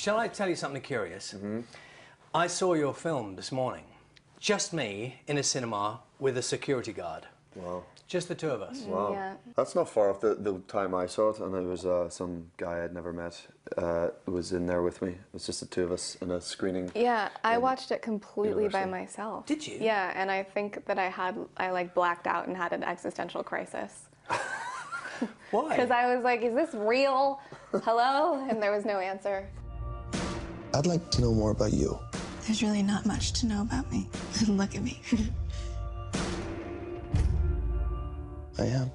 Shall I tell you something curious? I saw your film this morning. Just me in a cinema with a security guard. Wow. Just the two of us. Wow. Yeah. That's not far off the time I saw it, and it was some guy I'd never met was in there with me. It was just the two of us in a screening. Yeah, I watched it completely by University. myself. Did you? Yeah, and I think that I like blacked out and had an existential crisis. Why? Because I was like, is this real? Hello? And there was no answer. I'd like to know more about you. There's really not much to know about me. Look at me. I am.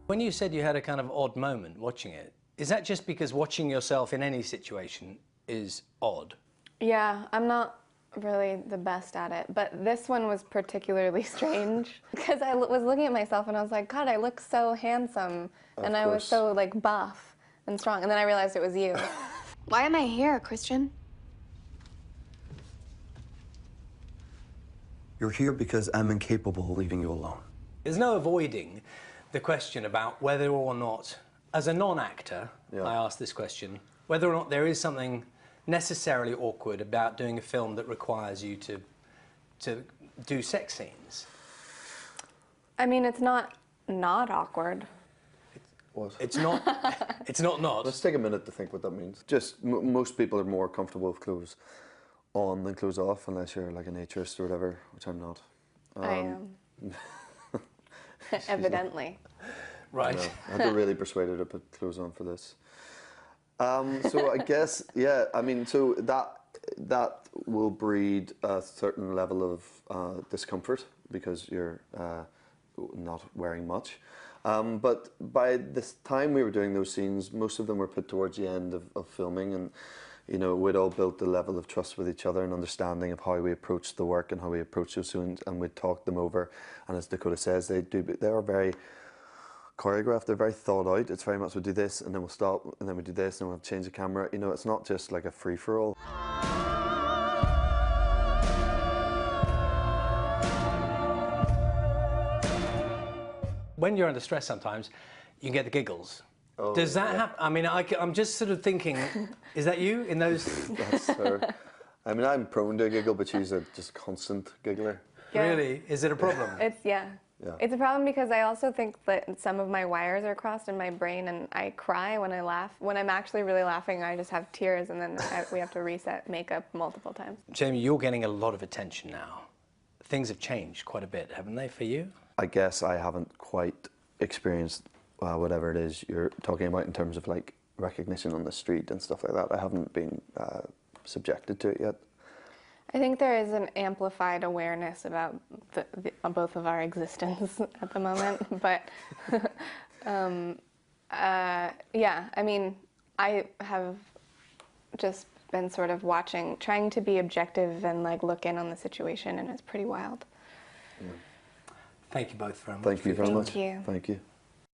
When you said you had a kind of odd moment watching it, is that just because watching yourself in any situation is odd? Yeah, I'm not really the best at it, but this one was particularly strange because I was looking at myself and I was like, God, I look so handsome, and I was so like buff and strong, and then I realized it was you. Why am I here, Christian? You're here because I'm incapable of leaving you alone. There's no avoiding the question about whether or not, as a non-actor, I ask this question, whether or not there is something necessarily awkward about doing a film that requires you to do sex scenes. I mean, it's not awkward. What? It's not. It's not. Let's take a minute to think what that means. Just most people are more comfortable with clothes on than clothes off, unless you're like a naturist or whatever, which I'm not. I am. Evidently. Right. I had to really persuade her to put clothes on for this. So I guess, yeah, I mean, so that will breed a certain level of discomfort because you're not wearing much. But by this time we were doing those scenes, most of them were put towards the end of filming, and you know, we'd all built a level of trust with each other and understanding of how we approached the work and how we approached those scenes, and we'd talk them over. And as Dakota says, they are very choreographed, they're very thought out. It's very much we'll do this and then we'll stop and then we do this and we'll change the camera. You know, it's not just like a free-for-all. When you're under stress sometimes, you can get the giggles. Oh, Does that happen? I mean, I'm just sort of thinking, is that you in those? That's her. I mean, I'm prone to a giggle, but she's a just constant giggler. Yeah. Really? Is it a problem? Yeah. It's a problem because I also think that some of my wires are crossed in my brain, and I cry when I laugh. When I'm actually really laughing, I just have tears, and then we have to reset makeup multiple times. Jamie, you're getting a lot of attention now. Things have changed quite a bit, haven't they, for you? I guess I haven't quite experienced whatever it is you're talking about in terms of like recognition on the street and stuff like that. I haven't been subjected to it yet. I think there is an amplified awareness about both of our existence at the moment, but yeah, I mean, I have just been sort of watching, trying to be objective and like look in on the situation, and it's pretty wild. Thank you both very much. Thank you very much. Thank you. Thank you.